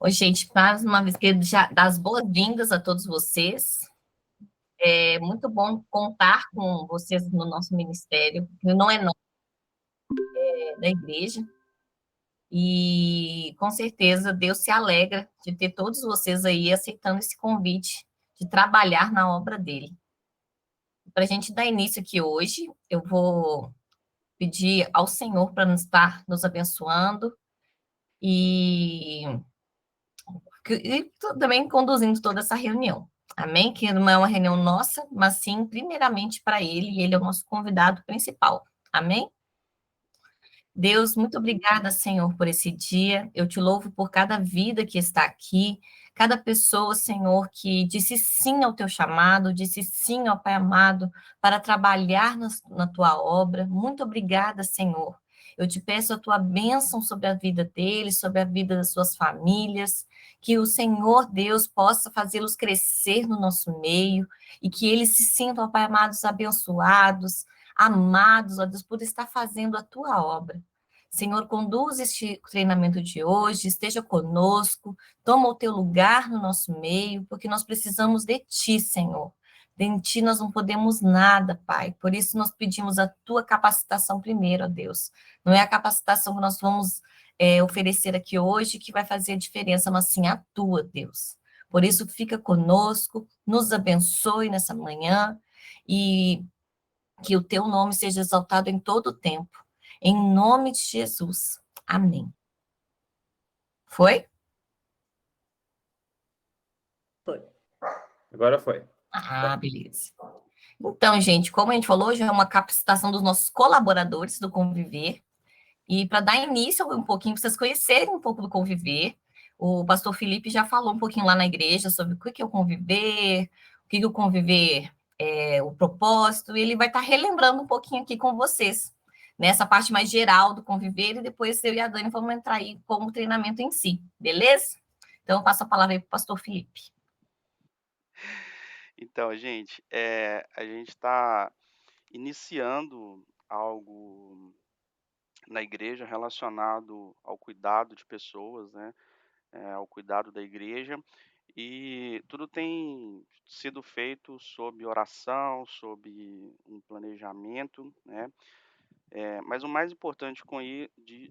Oi, gente, mais uma vez queria dar as boas-vindas a todos vocês. É muito bom contar com vocês no nosso ministério, que não é nosso, é da igreja, e com certeza Deus se alegra de ter todos vocês aí aceitando esse convite de trabalhar na obra dele. Para a gente dar início aqui hoje, eu vou pedir ao Senhor para nos estar nos abençoando e e também conduzindo toda essa reunião. Amém? Que não é uma reunião nossa, mas sim, primeiramente, para ele, e ele é o nosso convidado principal. Amém? Deus, muito obrigada, Senhor, por esse dia. Eu te louvo por cada vida que está aqui, cada pessoa, Senhor, que disse sim ao teu chamado, disse sim ao Pai amado, para trabalhar na tua obra. Muito obrigada, Senhor. Eu te peço a tua bênção sobre a vida deles, sobre a vida das suas famílias, que o Senhor Deus possa fazê-los crescer no nosso meio e que eles se sintam, ó Pai amados, abençoados, amados, ó Deus, por estar fazendo a tua obra. Senhor, conduz este treinamento de hoje, esteja conosco, toma o teu lugar no nosso meio, porque nós precisamos de ti, Senhor. Em ti nós não podemos nada, Pai. Por isso nós pedimos a tua capacitação primeiro, ó Deus. Não é a capacitação que nós vamos oferecer aqui hoje que vai fazer a diferença, mas sim a tua, Deus. Por isso, fica conosco, nos abençoe nessa manhã e que o teu nome seja exaltado em todo o tempo. Em nome de Jesus. Amém. Foi? Foi. Agora foi. Ah, beleza. Então, gente, como a gente falou, já é uma capacitação dos nossos colaboradores do Conviver. E para dar início um pouquinho, para vocês conhecerem um pouco do Conviver, o pastor Felipe já falou um pouquinho lá na igreja sobre o que é o Conviver, o que é o Conviver é o propósito, e ele vai estar relembrando um pouquinho aqui com vocês, nessa parte mais geral do Conviver, e depois eu e a Dani vamos entrar aí com o treinamento em si, beleza? Então, eu passo a palavra aí para o pastor Felipe. Então, gente, a gente está iniciando algo na igreja relacionado ao cuidado de pessoas, né, ao cuidado da igreja, e tudo tem sido feito sob oração, sob um planejamento, né, mas o mais importante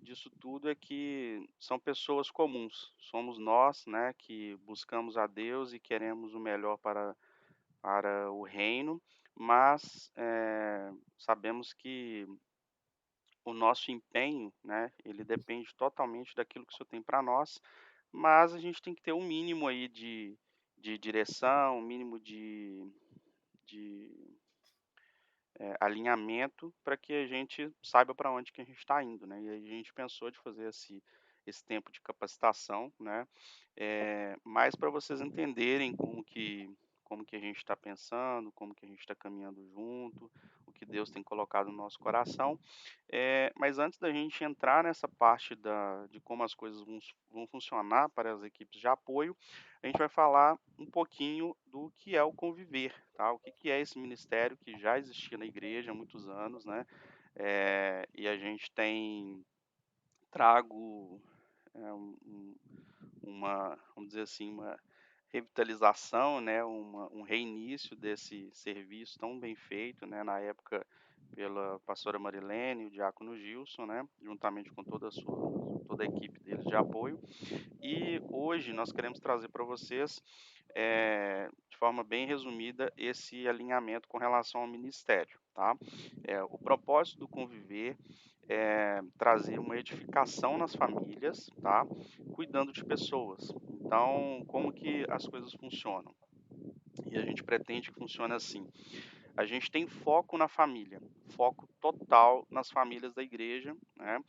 disso tudo é que são pessoas comuns, somos nós, né, que buscamos a Deus e queremos o melhor para o reino, mas, sabemos que o nosso empenho, né, ele depende totalmente daquilo que o Senhor tem para nós, mas a gente tem que ter um mínimo aí de direção, um mínimo de alinhamento para que a gente saiba para onde que a gente está indo, né. E aí a gente pensou de fazer esse tempo de capacitação, né, mais para vocês entenderem como que a gente está pensando, como que a gente está caminhando junto, o que Deus tem colocado no nosso coração. Mas antes da gente entrar nessa parte de como as coisas vão funcionar para as equipes de apoio, a gente vai falar um pouquinho do que é o conviver, tá? O que que é esse ministério que já existia na igreja há muitos anos, né? E a gente tem trago vamos dizer assim, uma revitalização, né? Um reinício desse serviço tão bem feito, né? Na época pela pastora Marilene e o diácono Gilson, né? Juntamente com toda a equipe deles de apoio. E hoje nós queremos trazer para vocês, de forma bem resumida, esse alinhamento com relação ao ministério, tá? O propósito do Conviver é trazer uma edificação nas famílias, tá? Cuidando de pessoas. Então, como que as coisas funcionam? E a gente pretende que funcione assim. A gente tem foco na família, foco total nas famílias da igreja, né?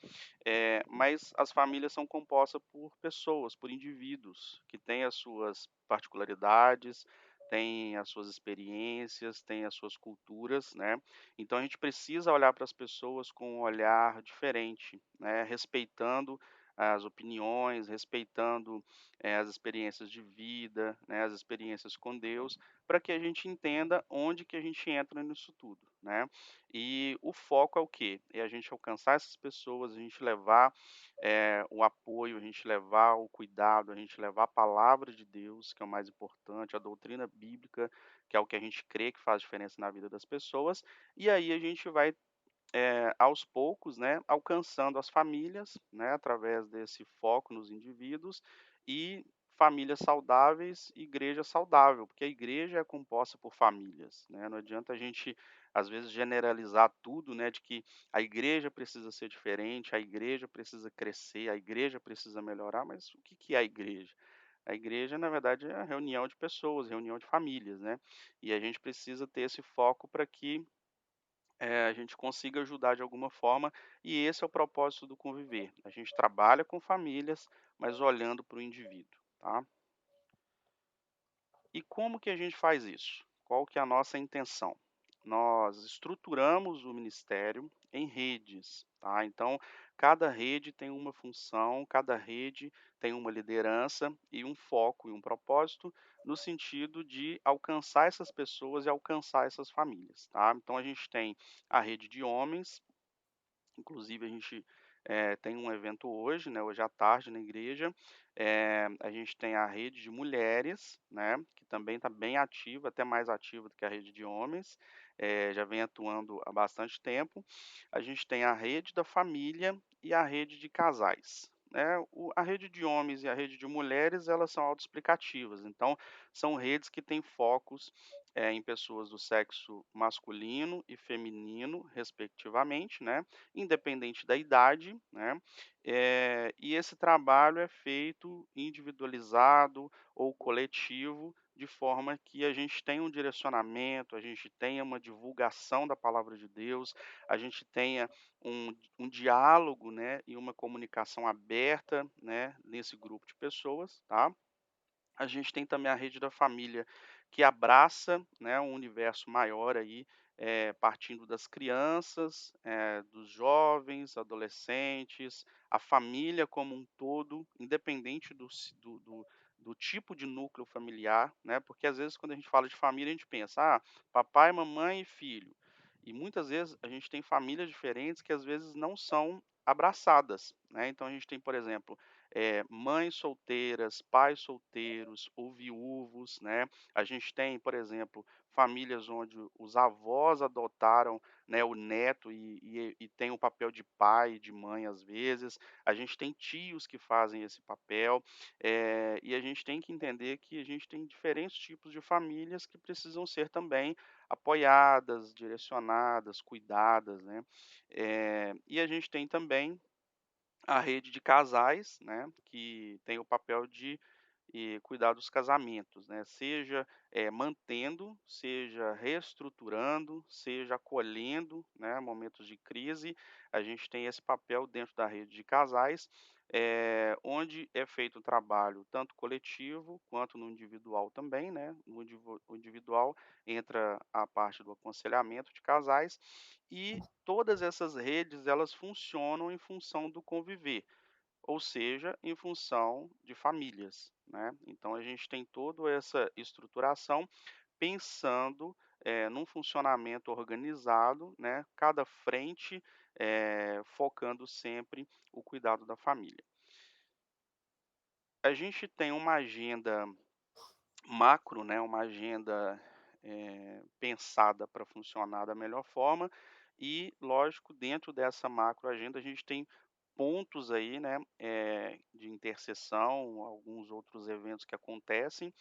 Mas as famílias são compostas por pessoas, por indivíduos que têm as suas particularidades, têm as suas experiências, têm as suas culturas, né? Então a gente precisa olhar para as pessoas com um olhar diferente, né? Respeitando as opiniões, respeitando as experiências de vida, né? As experiências com Deus, para que a gente entenda onde que a gente entra nisso tudo, né. E o foco é o quê? É a gente alcançar essas pessoas, a gente levar, o apoio, a gente levar o cuidado, a gente levar a palavra de Deus, que é o mais importante, a doutrina bíblica, que é o que a gente crê que faz diferença na vida das pessoas, e aí a gente vai aos poucos, né, alcançando as famílias, né, através desse foco nos indivíduos e famílias saudáveis, igreja saudável, porque a igreja é composta por famílias, né, não adianta a gente, às vezes, generalizar tudo, né, de que a igreja precisa ser diferente, a igreja precisa crescer, a igreja precisa melhorar, mas o que que é a igreja? A igreja, na verdade, é a reunião de pessoas, reunião de famílias, né, e a gente precisa ter esse foco para que a gente consiga ajudar de alguma forma, e esse é o propósito do conviver. A gente trabalha com famílias, mas olhando para o indivíduo, tá? E como que a gente faz isso? Qual que é a nossa intenção? Nós estruturamos o ministério em redes, tá? Então, cada rede tem uma função, cada rede tem uma liderança e um foco e um propósito no sentido de alcançar essas pessoas e alcançar essas famílias, tá? Então, a gente tem a rede de homens. Inclusive, a gente, tem um evento hoje, né, hoje à tarde na igreja. A gente tem a rede de mulheres, né, que também está bem ativa, até mais ativa do que a rede de homens, já vem atuando há bastante tempo. A gente tem a rede da família e a rede de casais, né. A rede de homens e a rede de mulheres, elas são autoexplicativas, então são redes que têm focos, em pessoas do sexo masculino e feminino, respectivamente, né, independente da idade, né, e esse trabalho é feito individualizado ou coletivo, de forma que a gente tenha um direcionamento, a gente tenha uma divulgação da palavra de Deus, a gente tenha um diálogo, né, e uma comunicação aberta, né, nesse grupo de pessoas, tá. A gente tem também a rede da família, que abraça, né, um universo maior aí, partindo das crianças, dos jovens, adolescentes, a família como um todo, independente do tipo de núcleo familiar, né, porque às vezes quando a gente fala de família a gente pensa: "Ah, papai, mamãe e filho", e muitas vezes a gente tem famílias diferentes que às vezes não são abraçadas, né, então a gente tem, por exemplo, mães solteiras, pais solteiros ou viúvos, né. A gente tem, por exemplo, famílias onde os avós adotaram, né, o neto e tem o papel de pai e de mãe às vezes. A gente tem tios que fazem esse papel, e a gente tem que entender que a gente tem diferentes tipos de famílias que precisam ser também apoiadas, direcionadas, cuidadas, né. E a gente tem também a rede de casais, né, que tem o papel de cuidar dos casamentos, né, seja, mantendo, seja reestruturando, seja acolhendo, né, momentos de crise. A gente tem esse papel dentro da rede de casais, onde é feito um trabalho tanto coletivo quanto no individual também, né. O individual entra a parte do aconselhamento de casais, e todas essas redes, elas funcionam em função do conviver, ou seja, em função de famílias, né. Então a gente tem toda essa estruturação pensando, num funcionamento organizado, né, cada frente, focando sempre o cuidado da família. A gente tem uma agenda macro, né, uma agenda, pensada para funcionar da melhor forma e, lógico, dentro dessa macro agenda a gente tem pontos aí, né, de interseção, alguns outros eventos que acontecem,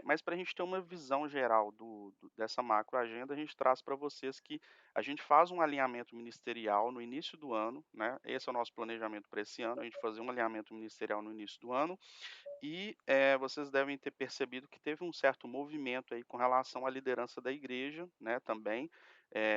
mas para a gente ter uma visão geral dessa macro agenda, a gente traz para vocês que a gente faz um alinhamento ministerial no início do ano, né, esse é o nosso planejamento para esse ano, a gente fazer um alinhamento ministerial no início do ano, e, vocês devem ter percebido que teve um certo movimento aí com relação à liderança da igreja, né, também.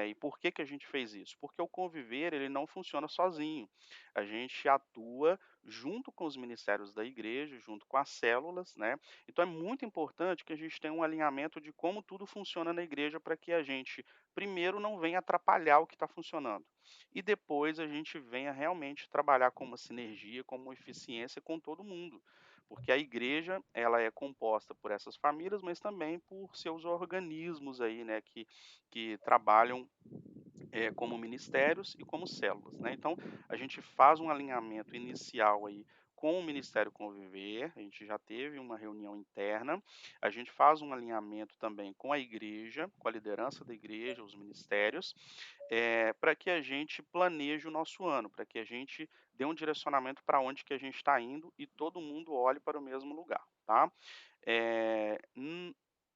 E por que que a gente fez isso? Porque o conviver, ele não funciona sozinho. A gente atua junto com os ministérios da igreja, junto com as células, né. Então é muito importante que a gente tenha um alinhamento de como tudo funciona na igreja para que a gente, primeiro, não venha atrapalhar o que está funcionando. E depois a gente venha realmente trabalhar com uma sinergia, com uma eficiência com todo mundo. porque a igreja ela é composta por essas famílias, mas também por seus organismos aí, né, que trabalham como ministérios e como células, né. Então, a gente faz um alinhamento inicial aí com o Ministério Conviver, a gente já teve uma reunião interna, a gente faz um alinhamento também com a igreja, com a liderança da igreja, os ministérios, para que a gente planeje o nosso ano, para que a gente dê um direcionamento para onde que a gente está indo e todo mundo olhe para o mesmo lugar, tá. Eh,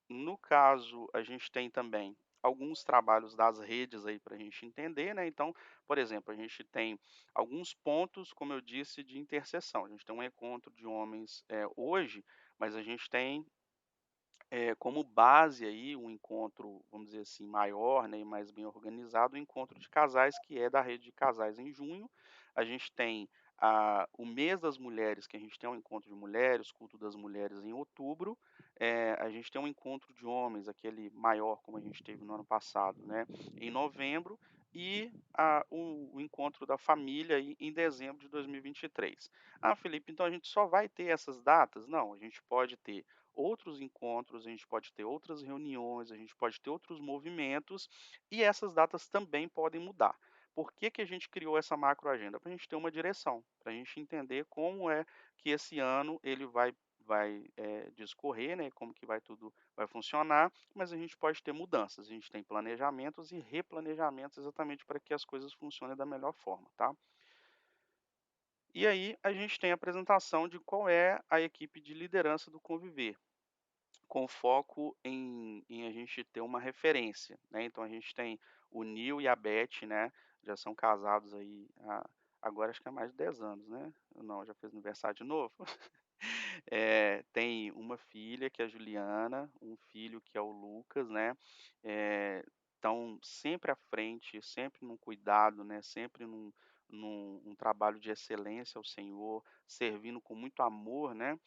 no caso, a gente tem também alguns trabalhos das redes aí para a gente entender, né? Então, por exemplo, a gente tem alguns pontos, como eu disse, de interseção. A gente tem um encontro de homens hoje, mas a gente tem como base aí um encontro, vamos dizer assim, maior, né, e mais bem organizado, o encontro de casais, que é da rede de casais em junho. A gente tem o mês das mulheres, que a gente tem um encontro de mulheres, culto das mulheres em outubro. A gente tem um encontro de homens, aquele maior, como a gente teve no ano passado, né, em novembro. E o encontro da família aí em dezembro de 2023. Ah, Felipe, então a gente só vai ter essas datas? Não, a gente pode ter outros encontros, a gente pode ter outras reuniões, a gente pode ter outros movimentos e essas datas também podem mudar. Por que que a gente criou essa macro agenda? Para a gente ter uma direção, para a gente entender como é que esse ano ele vai discorrer, né? Como que vai tudo vai funcionar, mas a gente pode ter mudanças, a gente tem planejamentos e replanejamentos exatamente para que as coisas funcionem da melhor forma, tá? E aí a gente tem a apresentação de qual é a equipe de liderança do Conviver, com foco em a gente ter uma referência, né. Então a gente tem o Nil e a Beth, né, já são casados aí agora acho que há mais de 10 anos, né. Não, já fez aniversário de novo? Tem uma filha que é a Juliana, um filho que é o Lucas, né, estão sempre à frente, sempre num cuidado, né, sempre num trabalho de excelência ao Senhor, servindo com muito amor, né.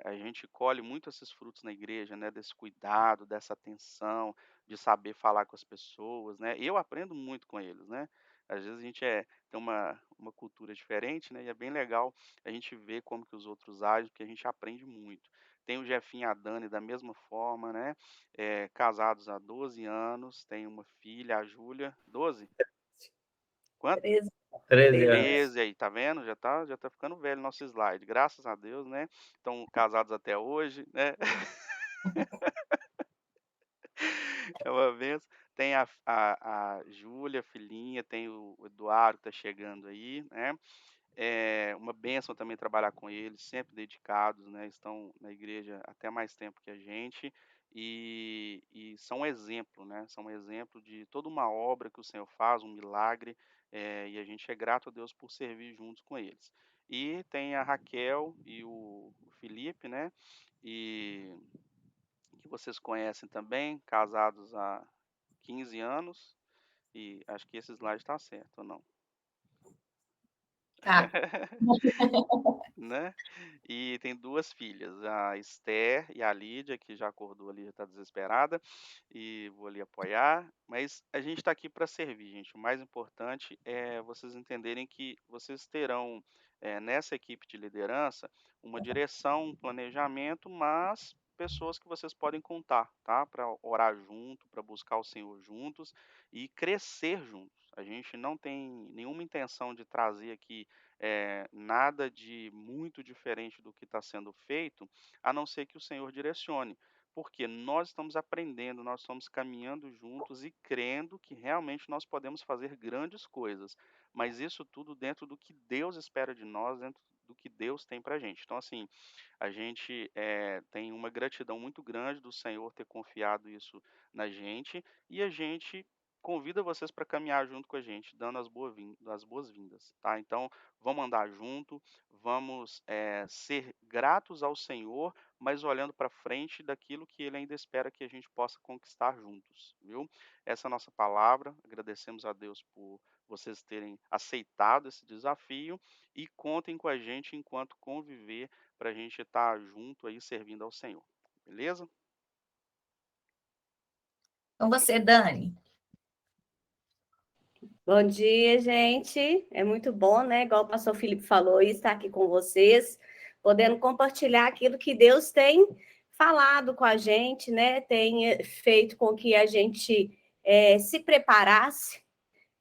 A gente colhe muito esses frutos na igreja, né, desse cuidado, dessa atenção, de saber falar com as pessoas, né. Eu aprendo muito com eles, né. Às vezes a gente tem uma cultura diferente, né, e é bem legal a gente vê como que os outros agem, porque a gente aprende muito. Tem o Jefinho e a Dani da mesma forma, né, casados há 12 anos, tem uma filha, a Júlia, 12? Quanto? 13. 13 anos. 13 aí, tá vendo? Já tá ficando velho nosso slide, graças a Deus, né, estão casados até hoje, né. É uma benção. Tem a Júlia, filhinha, tem o Eduardo que tá chegando aí, né. É uma bênção também trabalhar com eles, sempre dedicados, né, estão na igreja até mais tempo que a gente, e são um exemplo, né, são um exemplo de toda uma obra que o Senhor faz, um milagre, e a gente é grato a Deus por servir juntos com eles. E tem a Raquel e o Felipe, né, e que vocês conhecem também, casados há 15 anos, e acho que esse slide está certo ou não? Tá. Né. E tem 2 filhas, a Esther e a Lídia, que já acordou ali, já está desesperada, e vou ali apoiar. Mas a gente está aqui para servir, gente. O mais importante é vocês entenderem que vocês terão, nessa equipe de liderança, uma direção, um planejamento, mas pessoas que vocês podem contar, tá, para orar junto, para buscar o Senhor juntos e crescer juntos. A gente não tem nenhuma intenção de trazer aqui nada de muito diferente do que está sendo feito, a não ser que o Senhor direcione. Porque nós estamos aprendendo, nós estamos caminhando juntos e crendo que realmente nós podemos fazer grandes coisas, mas isso tudo dentro do que Deus espera de nós, dentro do que Deus tem para a gente. Então, assim, a gente tem uma gratidão muito grande do Senhor ter confiado isso na gente e a gente convida vocês para caminhar junto com a gente, dando as boas-vindas, tá? Então, vamos andar junto, vamos ser gratos ao Senhor, mas olhando para frente daquilo que Ele ainda espera que a gente possa conquistar juntos, viu? Essa é a nossa palavra, agradecemos a Deus por vocês terem aceitado esse desafio e contem com a gente enquanto conviver para a gente estar junto aí servindo ao Senhor, beleza? Com você, Dani. Bom dia, gente. É muito bom, né? Igual o pastor Felipe falou, estar aqui com vocês. podendo compartilhar aquilo que Deus tem falado com a gente, né? Tem feito com que a gente se preparasse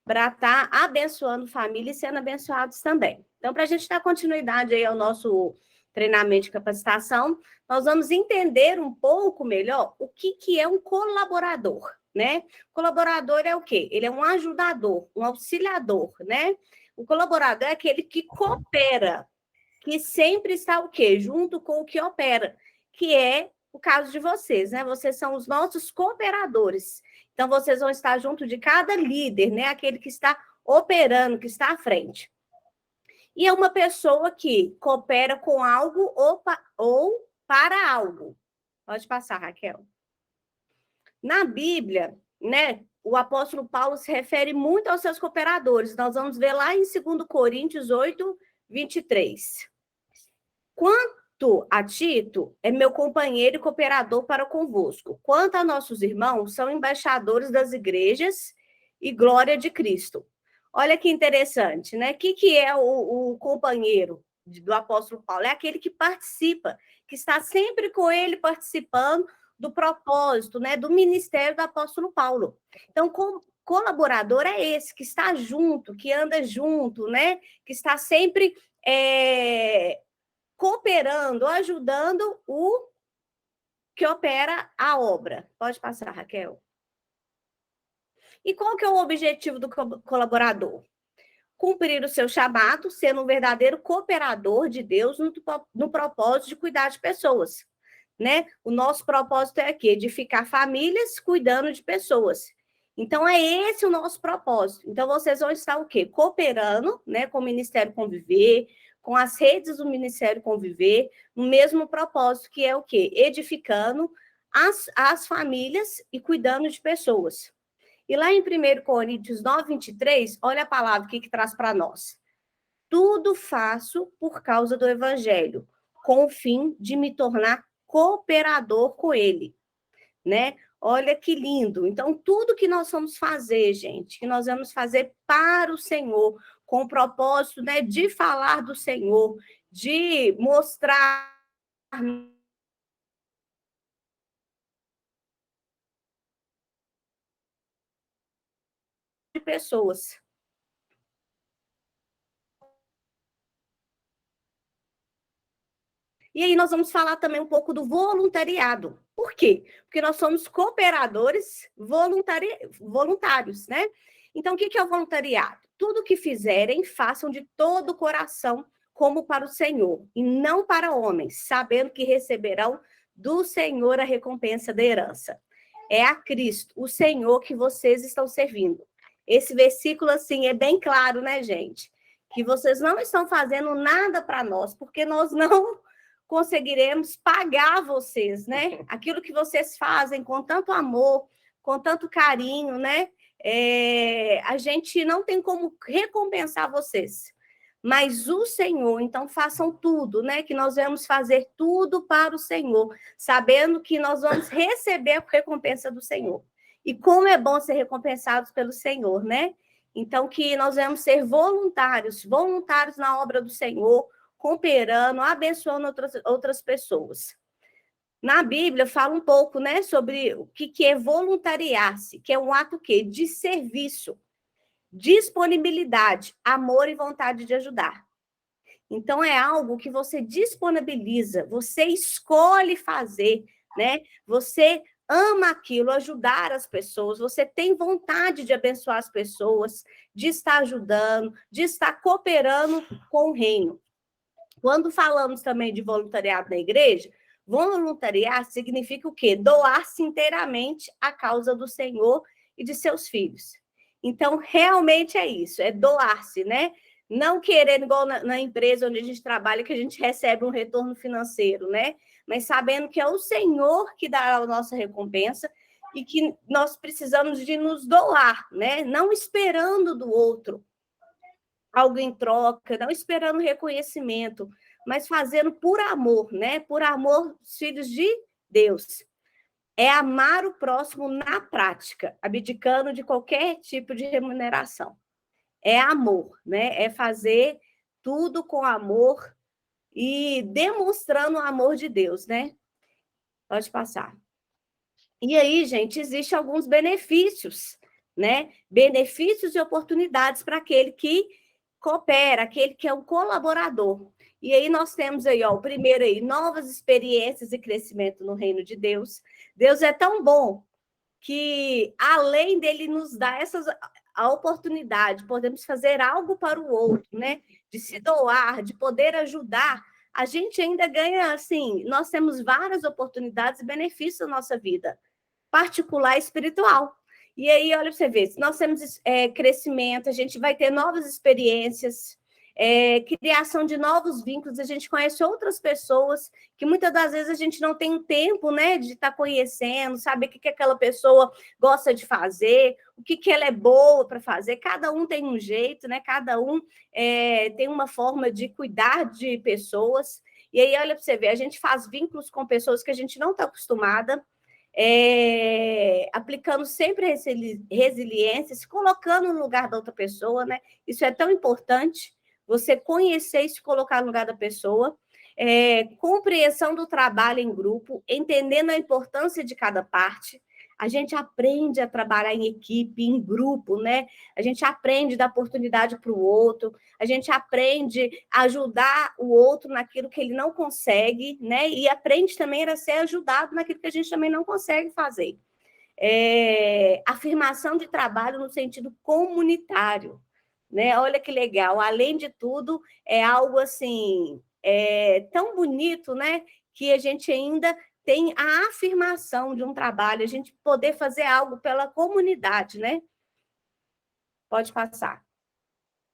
para estar abençoando família e sendo abençoados também. Então, para a gente dar continuidade aí ao nosso treinamento de capacitação, nós vamos entender um pouco melhor o que é um colaborador, né? Colaborador é o quê? Ele é um ajudador, um auxiliador, né? O colaborador é aquele que coopera, que sempre está o quê? Junto com o que opera, que é o caso de vocês, né? Vocês são os nossos cooperadores. Então, vocês vão estar junto de cada líder, né? Aquele que está operando, que está à frente. E é uma pessoa que coopera com algo ou para algo. Pode passar, Raquel. Na Bíblia, né? O apóstolo Paulo se refere muito aos seus cooperadores. Nós vamos ver lá em 2 Coríntios 8, 23. Quanto a Tito, é meu companheiro e cooperador para convosco. Quanto a nossos irmãos, são embaixadores das igrejas e glória de Cristo. Olha que interessante, né? O que é o companheiro do apóstolo Paulo? É aquele que participa, que está sempre com ele participando do propósito, né? Do ministério do apóstolo Paulo. Então, colaborador é esse, que está junto, que anda junto, né? Que está sempre cooperando, ajudando o que opera a obra. Pode passar, Raquel. E qual que é o objetivo do colaborador? Cumprir o seu chamado, sendo um verdadeiro cooperador de Deus no propósito de cuidar de pessoas, né? O nosso propósito é aqui, edificar famílias cuidando de pessoas. Então, é esse o nosso propósito. Então, vocês vão estar o quê? Cooperando, né, com o Ministério Conviver, com as redes do Ministério Conviver, no mesmo propósito, que é o quê? Edificando as famílias e cuidando de pessoas. E lá em 1 Coríntios 9, 23, olha a palavra que traz para nós. Tudo faço por causa do Evangelho, com o fim de me tornar cooperador com ele, né? Olha que lindo. Então, tudo que nós vamos fazer, gente, que nós vamos fazer para o Senhor, com o propósito, né, de falar do Senhor, de mostrar de pessoas. E aí nós vamos falar também um pouco do voluntariado. Por quê? Porque nós somos cooperadores voluntários, né? Então, o que é o voluntariado? Tudo que fizerem, façam de todo o coração, como para o Senhor, e não para homens, sabendo que receberão do Senhor a recompensa da herança. É a Cristo, o Senhor, que vocês estão servindo. Esse versículo, assim, é bem claro, né, gente? Que vocês não estão fazendo nada para nós, porque nós não conseguiremos pagar vocês, né? Aquilo que vocês fazem com tanto amor, com tanto carinho, né? A gente não tem como recompensar vocês. Mas o Senhor, então façam tudo, né? Que nós vamos fazer tudo para o Senhor, sabendo que nós vamos receber a recompensa do Senhor. E como é bom ser recompensados pelo Senhor, né? Então, que nós vamos ser voluntários na obra do Senhor, cooperando, abençoando outras pessoas. Na Bíblia, fala um pouco, né, sobre o que é voluntariar-se, que é um ato quê? De serviço, disponibilidade, amor e vontade de ajudar. Então, é algo que você disponibiliza, você escolhe fazer, né? Você ama aquilo, ajudar as pessoas, você tem vontade de abençoar as pessoas, de estar ajudando, de estar cooperando com o reino. Quando falamos também de voluntariado na igreja, voluntariar significa o quê? Doar-se inteiramente à causa do Senhor e de seus filhos. Então, realmente é isso, é doar-se, né? Não querendo, igual na empresa onde a gente trabalha, que a gente recebe um retorno financeiro, né? Mas sabendo que é o Senhor que dá a nossa recompensa e que nós precisamos de nos doar, né? Não esperando do outro algo em troca, não esperando reconhecimento, mas fazendo por amor, né? Por amor dos filhos de Deus. É amar o próximo na prática, abdicando de qualquer tipo de remuneração. É amor, né? É fazer tudo com amor e demonstrando o amor de Deus, né? Pode passar. E aí, gente, existem alguns benefícios, né? Benefícios e oportunidades para aquele que coopera, aquele que é um colaborador. E aí nós temos aí, ó, o primeiro aí, novas experiências e crescimento no reino de Deus. Deus é tão bom que, além dele nos dar a oportunidade, podemos fazer algo para o outro, né? De se doar, de poder ajudar, a gente ainda ganha, assim, nós temos várias oportunidades e benefícios na nossa vida, particular e espiritual. E aí, olha para você ver, se nós temos crescimento, a gente vai ter novas experiências, criação de novos vínculos, a gente conhece outras pessoas que muitas das vezes a gente não tem tempo, né, de estar conhecendo, saber o que aquela pessoa gosta de fazer, o que ela é boa para fazer. Cada um tem um jeito, né? Cada um tem uma forma de cuidar de pessoas. E aí, olha para você ver, a gente faz vínculos com pessoas que a gente não está acostumada, aplicando sempre resiliência, se colocando no lugar da outra pessoa, né? Isso é tão importante, você conhecer e se colocar no lugar da pessoa, compreensão do trabalho em grupo, entendendo a importância de cada parte. A gente aprende a trabalhar em equipe, em grupo, né? A gente aprende a dar oportunidade para o outro, a gente aprende a ajudar o outro naquilo que ele não consegue, né? E aprende também a ser ajudado naquilo que a gente também não consegue fazer. Afirmação de trabalho no sentido comunitário, né? Olha que legal. Além de tudo, é algo assim, tão bonito, né? Que a gente ainda tem a afirmação de um trabalho, a gente poder fazer algo pela comunidade, né? Pode passar.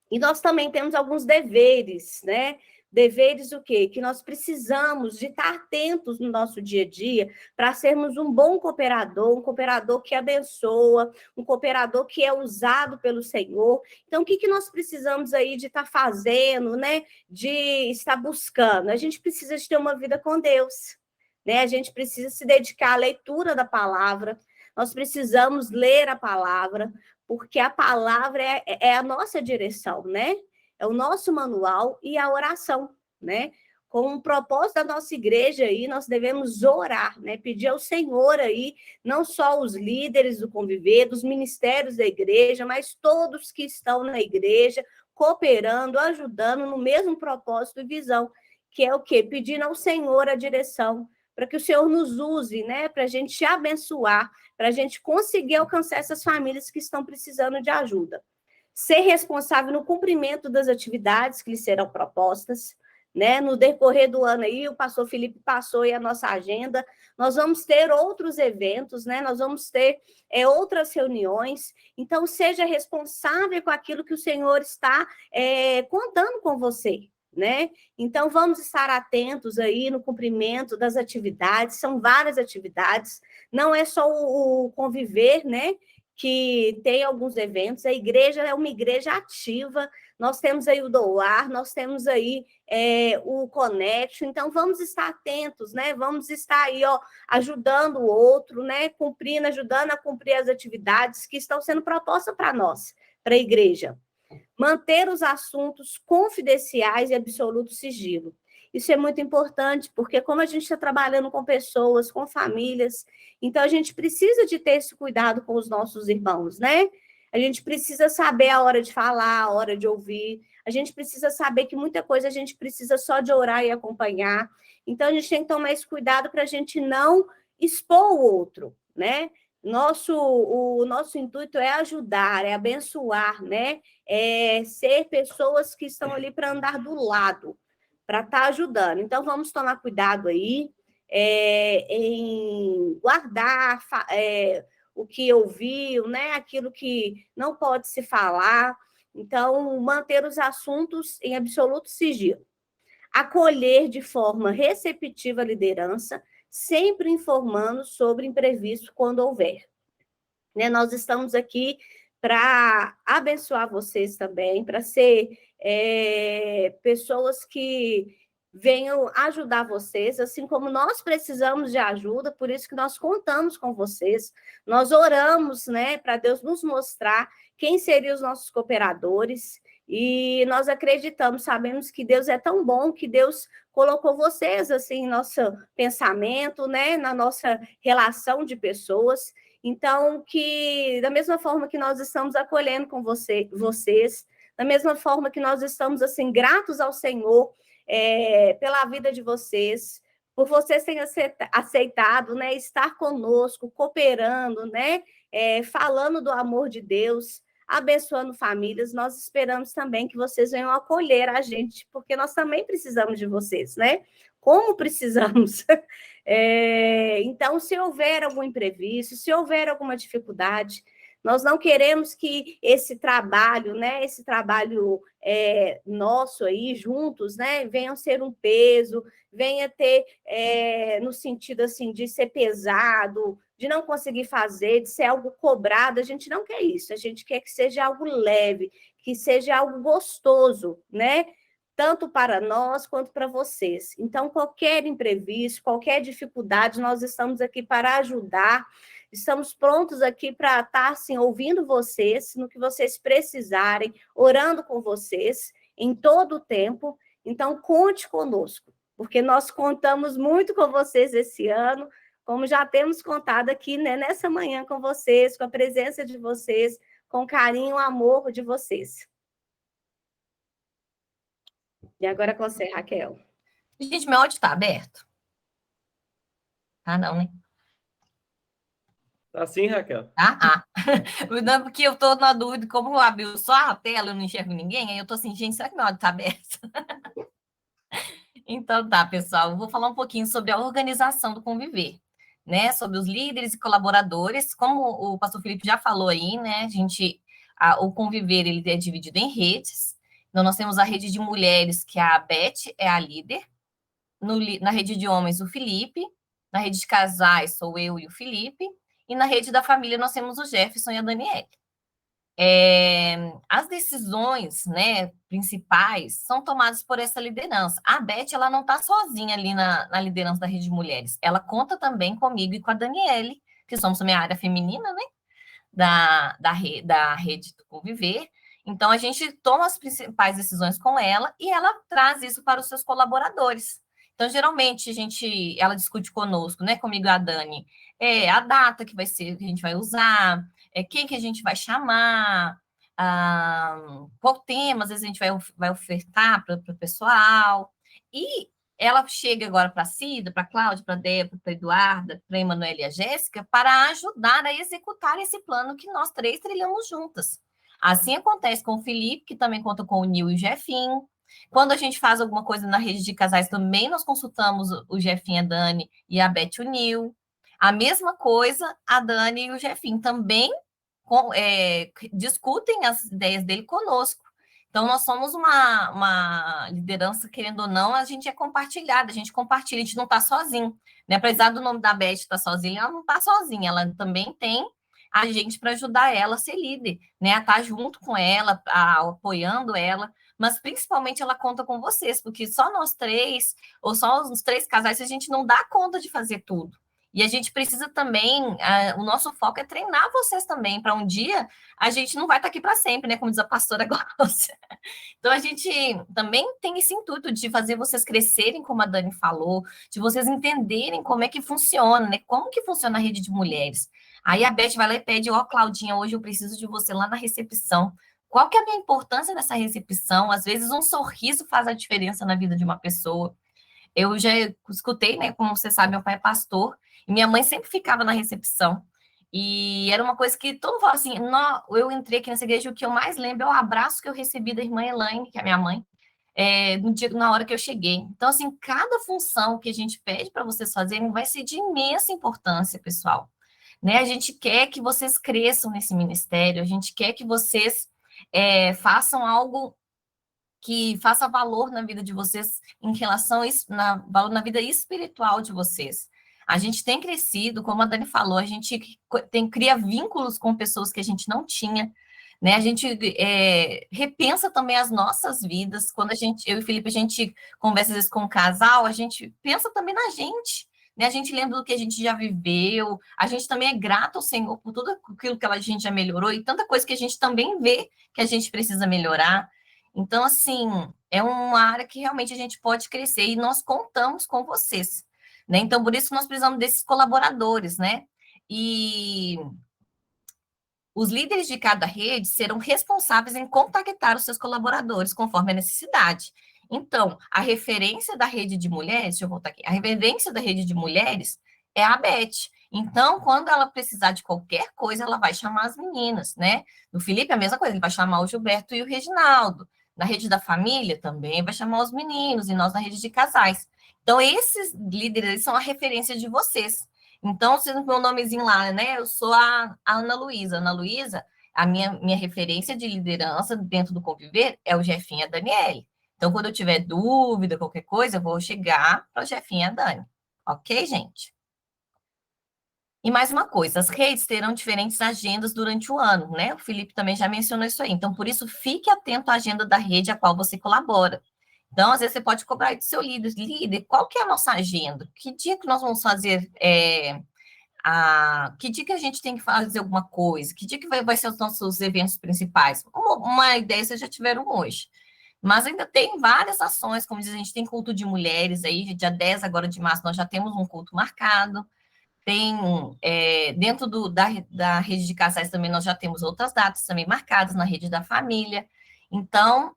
E nós também temos alguns deveres, né? Deveres o quê? Que nós precisamos de estar atentos no nosso dia a dia para sermos um bom cooperador, um cooperador que abençoa, um cooperador que é usado pelo Senhor. Então, o que nós precisamos aí de estar fazendo, né? De estar buscando? A gente precisa de ter uma vida com Deus, né? A gente precisa se dedicar à leitura da palavra, nós precisamos ler a palavra, porque a palavra é a nossa direção, né? É o nosso manual e a oração, né? Com o propósito da nossa igreja aí, nós devemos orar, né? Pedir ao Senhor aí, não só os líderes do conviver, dos ministérios da igreja, mas todos que estão na igreja, cooperando, ajudando no mesmo propósito e visão, que é o quê? Pedindo ao Senhor a direção, para que o Senhor nos use, né? Para a gente abençoar, para a gente conseguir alcançar essas famílias que estão precisando de ajuda. Ser responsável no cumprimento das atividades que lhes serão propostas, né? No decorrer do ano aí, o pastor Felipe passou aí a nossa agenda, nós vamos ter outros eventos, né? Nós vamos ter outras reuniões, então seja responsável com aquilo que o Senhor está contando com você, né? Então, vamos estar atentos aí no cumprimento das atividades, são várias atividades, não é só o conviver, né? Que tem alguns eventos, a igreja é uma igreja ativa, nós temos aí o doar, nós temos aí o connection, então vamos estar atentos, né? Vamos estar aí, ó, ajudando o outro, né? Cumprindo, ajudando a cumprir as atividades que estão sendo propostas para nós, para a igreja. Manter os assuntos confidenciais e absoluto sigilo. Isso é muito importante, porque como a gente está trabalhando com pessoas, com famílias, então a gente precisa de ter esse cuidado com os nossos irmãos, né? A gente precisa saber a hora de falar, a hora de ouvir, a gente precisa saber que muita coisa a gente precisa só de orar e acompanhar. Então, a gente tem que tomar esse cuidado para a gente não expor o outro, né? O nosso intuito é ajudar, é abençoar, né? Ser pessoas que estão ali para andar do lado, para estar ajudando. Então, vamos tomar cuidado aí em guardar o que ouviu, né? Aquilo que não pode se falar. Então, manter os assuntos em absoluto sigilo. Acolher de forma receptiva a liderança, sempre informando sobre imprevisto quando houver. Né? Nós estamos aqui para abençoar vocês também, para ser pessoas que venham ajudar vocês, assim como nós precisamos de ajuda, por isso que nós contamos com vocês, nós oramos, né, para Deus nos mostrar quem seriam os nossos cooperadores, e nós acreditamos, sabemos que Deus é tão bom, que Deus colocou vocês assim em nosso pensamento, né, na nossa relação de pessoas. Então, que da mesma forma que nós estamos acolhendo com vocês, da mesma forma que nós estamos assim gratos ao Senhor pela vida de vocês, por vocês terem aceitado, né, estar conosco, cooperando, né, falando do amor de Deus, abençoando famílias. Nós esperamos também que vocês venham acolher a gente, porque nós também precisamos de vocês, né? Como precisamos. Então, se houver algum imprevisto, se houver alguma dificuldade, nós não queremos que esse trabalho, né, esse trabalho nosso aí, juntos, né, venha ser um peso, venha ter, no sentido assim, de ser pesado, de não conseguir fazer, de ser algo cobrado. A gente não quer isso, a gente quer que seja algo leve, que seja algo gostoso, né? Tanto para nós quanto para vocês. Então, qualquer imprevisto, qualquer dificuldade, nós estamos aqui para ajudar, estamos prontos aqui para estar assim, ouvindo vocês, no que vocês precisarem, orando com vocês em todo o tempo. Então, conte conosco, porque nós contamos muito com vocês esse ano, como já temos contado aqui, né, nessa manhã com vocês, com a presença de vocês, com o carinho, o amor de vocês. E agora com você, Raquel. Gente, meu áudio está aberto? Ah, não, né? Tá sim, Raquel. Não, porque eu estou na dúvida, como eu abri só a tela, eu não enxergo ninguém, aí eu estou assim, gente, será que meu áudio está aberto? Então tá, pessoal, eu vou falar um pouquinho sobre a organização do Conviver, né? Sobre os líderes e colaboradores, como o pastor Felipe já falou aí, né? O Conviver, ele é dividido em redes. Então, nós temos a rede de mulheres, que a Beth é a líder. Na rede de homens, o Felipe. Na rede de casais, sou eu e o Felipe. E na rede da família, nós temos o Jefferson e a Daniele. As decisões, né, principais são tomadas por essa liderança. A Beth, ela não está sozinha ali na liderança da Rede de Mulheres. Ela conta também comigo e com a Daniele, que somos a minha área feminina, né, da Rede do Conviver. Então, a gente toma as principais decisões com ela e ela traz isso para os seus colaboradores. Então, geralmente, ela discute conosco, né, comigo e a Dani, a data que a gente vai usar, quem que a gente vai chamar, qual tema, às vezes a gente vai ofertar para o pessoal. E ela chega agora para a Cida, para a Cláudia, para a Débora, para a Eduarda, para a Emanuela e a Jéssica, para ajudar a executar esse plano que nós três trilhamos juntas. Assim acontece com o Felipe, que também conta com o Nil e o Jefinho. Quando a gente faz alguma coisa na rede de casais, também nós consultamos o Jefinho, a Dani e a Beth, o Nil. A mesma coisa, a Dani e o Jefinho também discutem as ideias dele conosco. Então, nós somos uma liderança, querendo ou não, a gente é compartilhada, a gente compartilha, a gente não está sozinho. Né? Apesar do nome da Beth estar sozinha, ela não está sozinha, ela também tem a gente para ajudar ela a ser líder, né? A estar junto com ela, apoiando ela, mas principalmente ela conta com vocês, porque só nós três, ou só os 3 casais, a gente não dá conta de fazer tudo. E a gente precisa também, o nosso foco é treinar vocês também, para um dia a gente não vai estar aqui para sempre, né? Como diz a pastora Glaucia. Então, a gente também tem esse intuito de fazer vocês crescerem, como a Dani falou, de vocês entenderem como é que funciona, né? Como que funciona a rede de mulheres. Aí a Beth vai lá e pede, Claudinha, hoje eu preciso de você lá na recepção. Qual que é a minha importância nessa recepção? Às vezes um sorriso faz a diferença na vida de uma pessoa. Eu já escutei, né? Como você sabe, meu pai é pastor, e minha mãe sempre ficava na recepção. E era uma coisa que todo mundo fala assim, eu entrei aqui nessa igreja, o que eu mais lembro é o abraço que eu recebi da irmã Elaine, que é minha mãe, na hora que eu cheguei. Então, assim, cada função que a gente pede para vocês fazerem vai ser de imensa importância, pessoal. Né? A gente quer que vocês cresçam nesse ministério, a gente quer que vocês façam algo que faça valor na vida de vocês em relação na vida espiritual de vocês. A gente tem crescido, como a Dani falou, a gente cria vínculos com pessoas que a gente não tinha, né? A gente repensa também as nossas vidas. Quando eu e o Felipe, a gente conversa às vezes com um casal, a gente pensa também na gente, né? A gente lembra do que a gente já viveu, a gente também é grato ao Senhor por tudo aquilo que a gente já melhorou e tanta coisa que a gente também vê que a gente precisa melhorar. Então, assim, é uma área que realmente a gente pode crescer e nós contamos com vocês, né? Então, por isso nós precisamos desses colaboradores, né? E os líderes de cada rede serão responsáveis em contactar os seus colaboradores conforme a necessidade. Então, a referência da rede de mulheres, deixa eu voltar aqui, a referência da rede de mulheres é a Beth. Então, quando ela precisar de qualquer coisa, ela vai chamar as meninas, né? No Felipe, a mesma coisa, ele vai chamar o Gilberto e o Reginaldo. Na rede da família, também vai chamar os meninos, e nós na rede de casais. Então, esses líderes são a referência de vocês. Então, se no meu nomezinho lá, né? Eu sou a Ana Luísa. Ana Luísa, a minha referência de liderança dentro do Conviver é o Jefinho e a Daniele. Então, quando eu tiver dúvida, qualquer coisa, eu vou chegar para o Jefinho e a Dani. Ok, gente? E mais uma coisa, as redes terão diferentes agendas durante o ano, né? O Felipe também já mencionou isso aí. Então, por isso, fique atento à agenda da rede a qual você colabora. Então, às vezes, você pode cobrar do seu líder, qual que é a nossa agenda? Que dia que nós vamos fazer que dia que a gente tem que fazer alguma coisa? Que dia que vai ser os nossos eventos principais? Uma ideia vocês já tiveram hoje. Mas ainda tem várias ações, como diz, a gente tem culto de mulheres aí, dia 10 agora de março, nós já temos um culto marcado. Tem, dentro da rede de casais também, nós já temos outras datas também marcadas na rede da família. Então,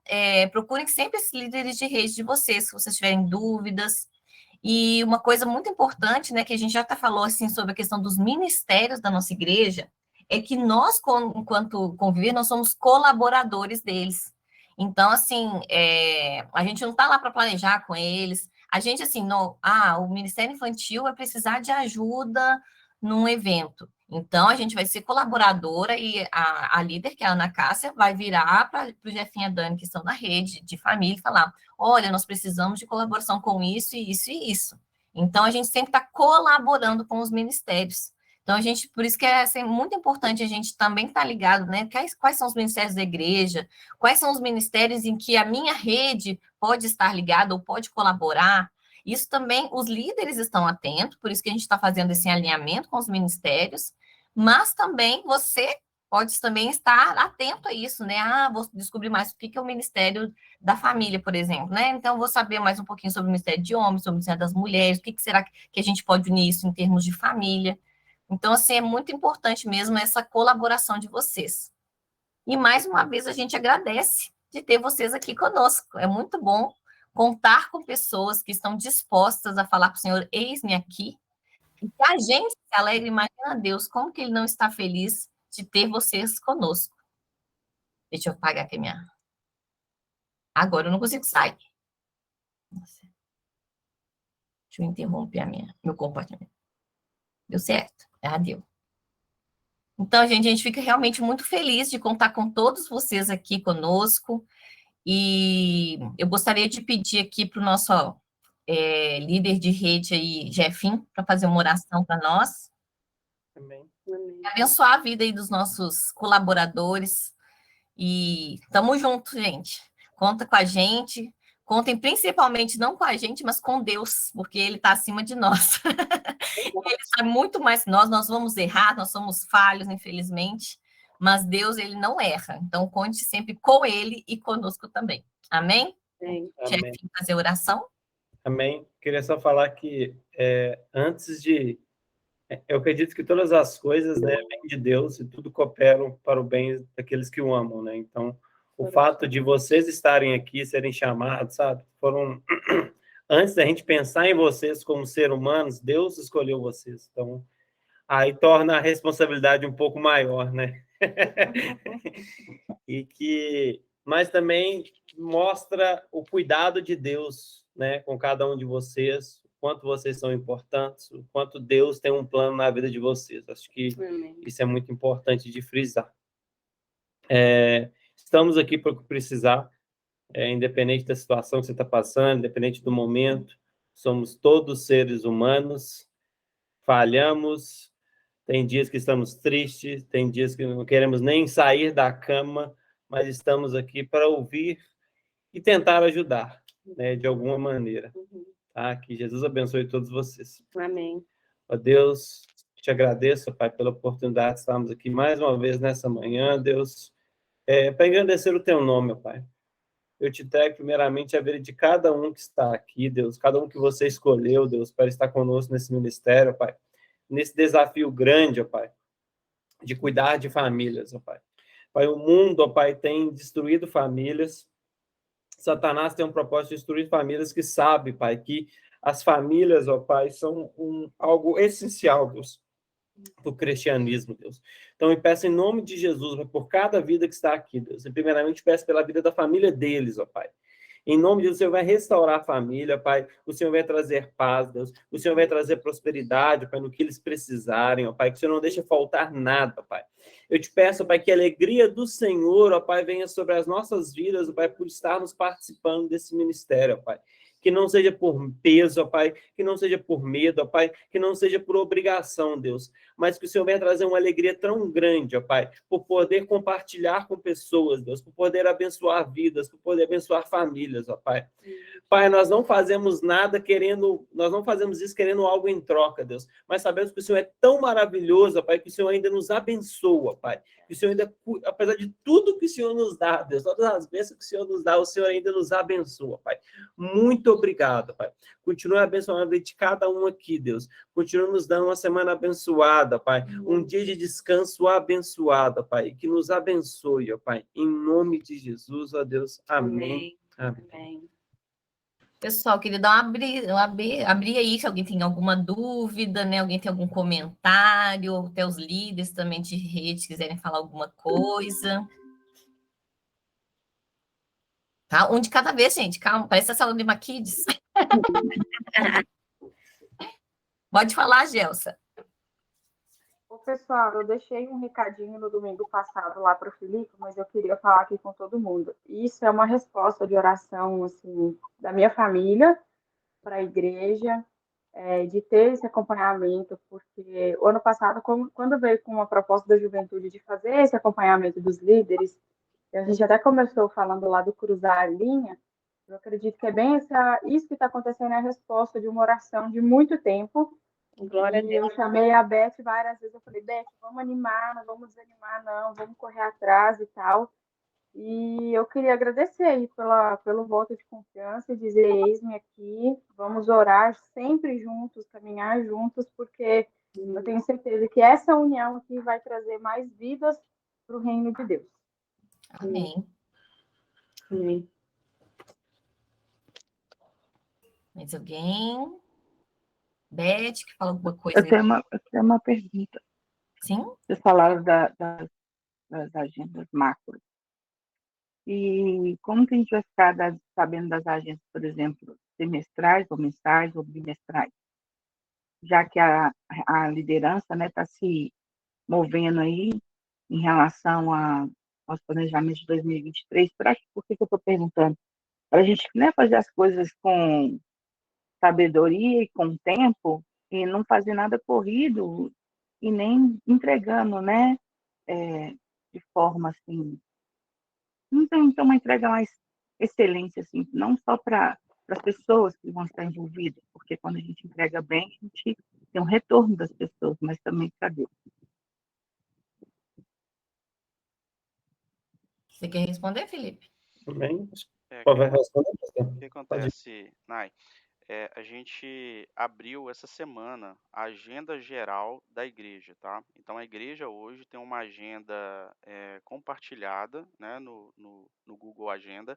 procurem sempre esses líderes de rede de vocês, se vocês tiverem dúvidas. E uma coisa muito importante, né, que a gente já falou assim sobre a questão dos ministérios da nossa igreja, é que nós, enquanto Conviver, nós somos colaboradores deles. Então, assim, a gente não está lá para planejar com eles. A gente, assim, o Ministério Infantil vai precisar de ajuda num evento. Então, a gente vai ser colaboradora e a líder, que é a Ana Cássia, vai virar para o Jefinho e a Dani, que estão na rede de família, e falar: olha, nós precisamos de colaboração com isso, e isso e isso. Então, a gente sempre está colaborando com os ministérios. Então, por isso que é assim, muito importante a gente também estar ligado, né? Quais são os ministérios da igreja, quais são os ministérios em que a minha rede pode estar ligada ou pode colaborar. Isso também, os líderes estão atentos, por isso que a gente está fazendo esse alinhamento com os ministérios, mas também você pode também estar atento a isso, né? Vou descobrir mais o que é o Ministério da Família, por exemplo, né? Então, vou saber mais um pouquinho sobre o Ministério de Homens, sobre o Ministério das Mulheres, o que será que a gente pode unir isso em termos de família. Então, assim, é muito importante mesmo essa colaboração de vocês. E, mais uma vez, a gente agradece de ter vocês aqui conosco. É muito bom contar com pessoas que estão dispostas a falar para o Senhor: eis-me aqui. E que a gente se alegre, imagina Deus, como que Ele não está feliz de ter vocês conosco. Deixa eu apagar aqui Agora eu não consigo sair. Nossa. Deixa eu interromper meu comportamento. Deu certo? Deu. Então, gente, a gente fica realmente muito feliz de contar com todos vocês aqui conosco. E eu gostaria de pedir aqui para o nosso líder de rede aí, Jefinho, para fazer uma oração para nós. Amém. Abençoar a vida aí dos nossos colaboradores. E estamos juntos, gente. Conta com a gente. Contem principalmente não com a gente, mas com Deus, porque Ele está acima de nós. Ele sabe muito mais que nós vamos errar, nós somos falhos, infelizmente, mas Deus, Ele não erra. Então, conte sempre com Ele e conosco também. Amém? Amém. Jefinho, fazer oração? Amém. Queria só falar que antes de... Eu acredito que todas as coisas, né, vêm de Deus e tudo cooperam para o bem daqueles que o amam, né? Então, o fato de vocês estarem aqui, serem chamados, sabe? Antes da gente pensar em vocês como seres humanos, Deus escolheu vocês. Então, aí torna a responsabilidade um pouco maior, né? Mas também mostra o cuidado de Deus, né, com cada um de vocês, o quanto vocês são importantes, o quanto Deus tem um plano na vida de vocês. Acho que isso é muito importante de frisar. Estamos aqui para o que precisar, independente da situação que você está passando, independente do momento, somos todos seres humanos, falhamos, tem dias que estamos tristes, tem dias que não queremos nem sair da cama, mas estamos aqui para ouvir e tentar ajudar, né, de alguma maneira. Tá? Que Jesus abençoe todos vocês. Amém. Ó Deus, te agradeço, Pai, pela oportunidade de estarmos aqui mais uma vez nessa manhã, Deus, para engrandecer o teu nome, Pai. eu te entrego primeiramente a vida de cada um que está aqui, Deus, cada um que você escolheu, Deus, para estar conosco nesse ministério, Pai, nesse desafio grande, ó Pai, de cuidar de famílias, ó Pai. Pai, o mundo, ó Pai, tem destruído famílias. Satanás tem um propósito de destruir famílias que sabe, Pai, que as famílias, ó Pai, são algo essencial, Deus, para o cristianismo, Deus. Então, eu peço em nome de Jesus, por cada vida que está aqui, Deus. E primeiramente, peço pela vida da família deles, ó Pai. Em nome de Deus, o Senhor vai restaurar a família, Pai. O Senhor vai trazer paz, Deus. O Senhor vai trazer prosperidade, Pai, no que eles precisarem, ó Pai. Que o Senhor não deixe faltar nada, Pai. Eu te peço, Pai, que a alegria do Senhor, ó Pai, venha sobre as nossas vidas, ó Pai, por estarmos participando desse ministério, ó Pai. Que não seja por peso, ó Pai, que não seja por medo, ó Pai, que não seja por obrigação, Deus, mas que o Senhor venha trazer uma alegria tão grande, ó Pai, por poder compartilhar com pessoas, Deus, por poder abençoar vidas, por poder abençoar famílias, ó Pai. Pai, nós não fazemos nada querendo, nós não fazemos isso querendo algo em troca, Deus, mas sabemos que o Senhor é tão maravilhoso, ó Pai, que o Senhor ainda nos abençoa, Pai, que o Senhor ainda, apesar de tudo que o Senhor nos dá, Deus, todas as bênçãos que o Senhor nos dá, o Senhor ainda nos abençoa, Pai. Muito obrigado, Pai. Continue abençoando a vida de cada um aqui, Deus. Continue nos dando uma semana abençoada, Pai. Um dia de descanso abençoado, Pai. Que nos abençoe, ó Pai. Em nome de Jesus, ó Deus. Amém. Amém. Amém. Pessoal, queria dar abrir aí se alguém tem alguma dúvida, né? Alguém tem algum comentário, até os líderes também de rede quiserem falar alguma coisa. Tá? Um de cada vez, gente. Calma, parece a sala de Maquides. Pode falar, Gelsa. Ô, pessoal, eu deixei um recadinho no domingo passado lá para o Felipe, mas eu queria falar aqui com todo mundo. Isso é uma resposta de oração, assim, da minha família para a igreja, de ter esse acompanhamento, porque o ano passado, quando veio com uma proposta da juventude de fazer esse acompanhamento dos líderes, e a gente até começou falando lá do cruzar a linha, eu acredito que é bem isso que está acontecendo, é a resposta de uma oração de muito tempo. Glória a E Deus. eu chamei a Beth várias vezes, eu falei, Beth, vamos animar, não vamos desanimar, não, vamos correr atrás e tal. E eu queria agradecer aí pelo voto de confiança e dizer, eis-me aqui, vamos orar sempre juntos, caminhar juntos, porque eu tenho certeza que essa união aqui vai trazer mais vidas para o reino de Deus. Amém. Amém. Mais alguém? Beth, que fala alguma coisa? Eu tenho uma pergunta. Sim? Vocês falaram das agendas macro. E como que a gente vai ficar sabendo das agendas, por exemplo, semestrais, ou mensais, ou bimestrais? Já que a liderança está se movendo aí em relação aos planejamentos de 2023. Por que eu estou perguntando? Para a gente, né, fazer as coisas com sabedoria e com tempo, e não fazer nada corrido e nem entregando, né, de forma assim, não tem uma entrega mais excelente, assim, não só para as pessoas que vão estar envolvidas, porque quando a gente entrega bem, a gente tem um retorno das pessoas, mas também para Deus. Você quer responder, Felipe? Amém. É, Pode responder, pastor? o que acontece, Nai? A gente abriu essa semana a agenda geral da igreja, tá? Então a igreja hoje tem uma agenda compartilhada, né, no Google Agenda,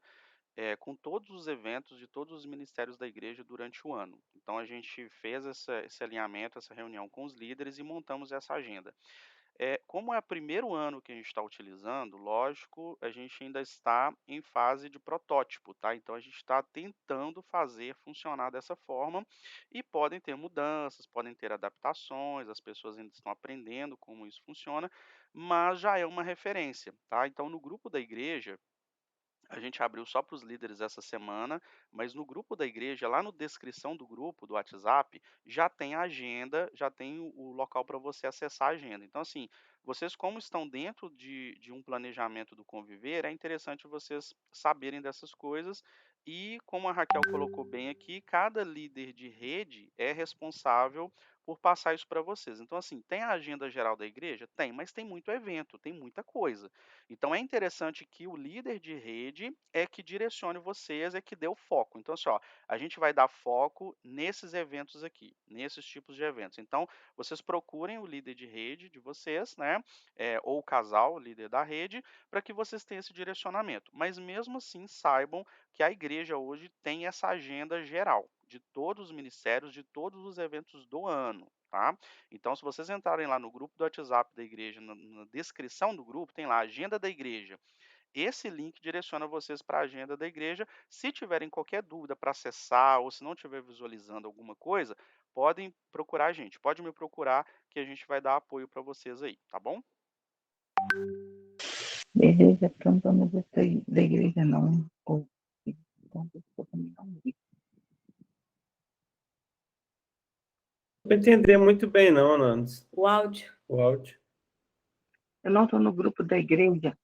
com todos os eventos de todos os ministérios da igreja durante o ano. Então a gente fez esse alinhamento, essa reunião com os líderes e montamos essa agenda. Como é o primeiro ano que a gente está utilizando, lógico, a gente ainda está em fase de protótipo, tá? Então a gente está tentando fazer funcionar dessa forma e podem ter mudanças, podem ter adaptações, as pessoas ainda estão aprendendo como isso funciona, mas já é uma referência, tá? Então no grupo da igreja, a gente abriu só para os líderes essa semana, mas no grupo da igreja, lá no descrição do grupo, do WhatsApp, já tem a agenda, já tem o local para você acessar a agenda. Então, assim, vocês como estão dentro de um planejamento do conviver, é interessante vocês saberem dessas coisas e, como a Raquel colocou bem aqui, cada líder de rede é responsável por passar isso para vocês. Então, assim, tem a agenda geral da igreja? Tem, mas tem muito evento, tem muita coisa. Então, é interessante que o líder de rede é que direcione vocês, é que dê o foco. Então, assim, ó, a gente vai dar foco nesses eventos aqui, nesses tipos de eventos. Então, vocês procurem o líder de rede de vocês, né? Ou o casal, o líder da rede, para que vocês tenham esse direcionamento. Mas mesmo assim, saibam que a igreja hoje tem essa agenda geral de todos os ministérios, de todos os eventos do ano, tá? Então, se vocês entrarem lá no grupo do WhatsApp da igreja, na descrição do grupo, tem lá a agenda da igreja. Esse link direciona vocês para a agenda da igreja. Se tiverem qualquer dúvida para acessar ou se não estiver visualizando alguma coisa, podem procurar a gente. Pode me procurar que a gente vai dar apoio para vocês aí, tá bom? Beleza, pronto, mas essa aí da igreja não. Então, eu também não vi. Não entender muito bem, não, Nantes, O áudio. o áudio. Eu não estou no grupo da igreja,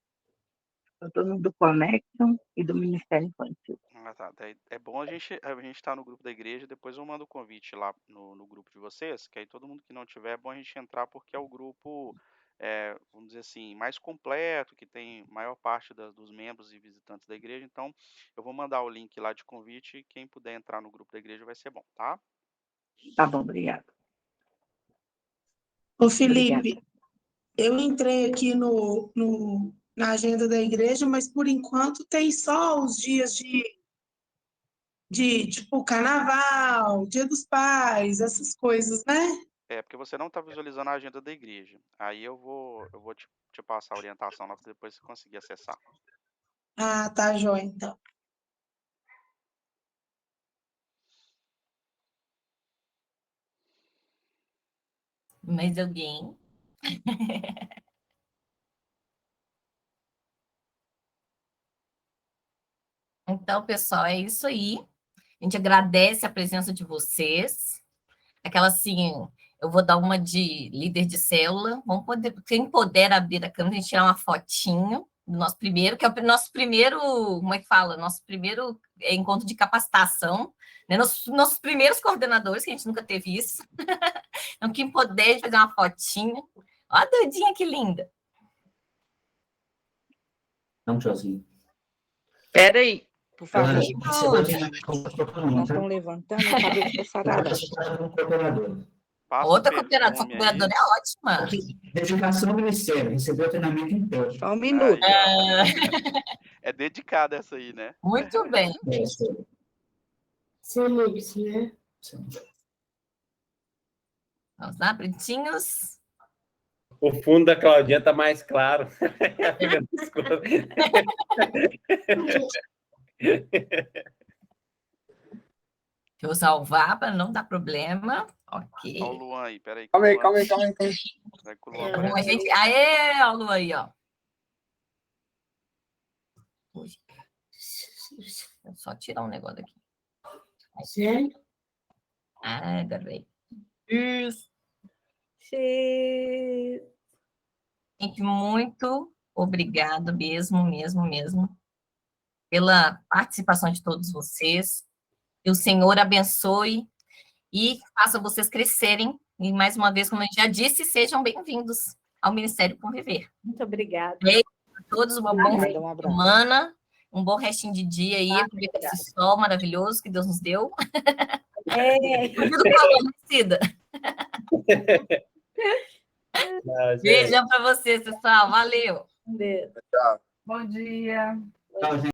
eu estou no do Connection e do Ministério Infantil. Ah, tá. Daí é bom a gente estar no grupo da igreja, depois eu mando o convite lá no grupo de vocês, que aí todo mundo que não tiver, é bom a gente entrar, porque é o grupo, vamos dizer assim, mais completo, que tem maior parte dos membros e visitantes da igreja. Então, eu vou mandar o link lá de convite, e quem puder entrar no grupo da igreja vai ser bom, tá? Tá bom, obrigado. Ô, Felipe, eu entrei aqui na agenda da igreja, mas por enquanto tem só os dias de tipo, carnaval, Dia dos Pais, essas coisas, né? É, porque você não está visualizando a agenda da igreja. Aí eu vou te passar a orientação lá para depois você conseguir acessar. Ah, tá, joia, então. Mais alguém? Então, pessoal, é isso aí. A gente agradece a presença de vocês. Aquela assim, eu vou dar uma de líder de célula. Vamos poder, quem puder abrir a câmera, a gente tirar uma fotinho do nosso primeiro, que é o nosso primeiro, como é que fala? Nosso primeiro encontro de capacitação, né? Nossos primeiros coordenadores, que a gente nunca teve isso. Então, quem puder fazer uma fotinha. Olha a doidinha, que linda. Não, tchauzinho. Espera aí, por favor. Nós estamos levantando o cabelo da sarada. Outra cooperadora é ótima. Dedicação ao ministério, recebeu o treinamento inteiro. Só um minuto. É dedicada essa aí, né? Muito bem. Felipe, né? Vamos lá, pretinhos. O fundo da Claudinha está mais claro. Eu vou salvar para não dar problema. Ok. Olha o Luan aí, peraí. Calma aí. Vai que o Luan aparece. Aê, olha o Luan aí, ó. Vou só tirar um negócio aqui. Sério? Ah, garei. Isso. Gente, muito obrigado mesmo, pela participação de todos vocês. Que o Senhor abençoe e faça vocês crescerem. E, mais uma vez, como eu já disse, sejam bem-vindos ao Ministério Conviver. Muito obrigada. A todos uma boa semana, um bom restinho de dia aí, aproveita esse sol maravilhoso que Deus nos deu. Tudo favorecido. Beijão para vocês, pessoal. Valeu. Beijo. Tchau. Bom dia. Tchau, gente.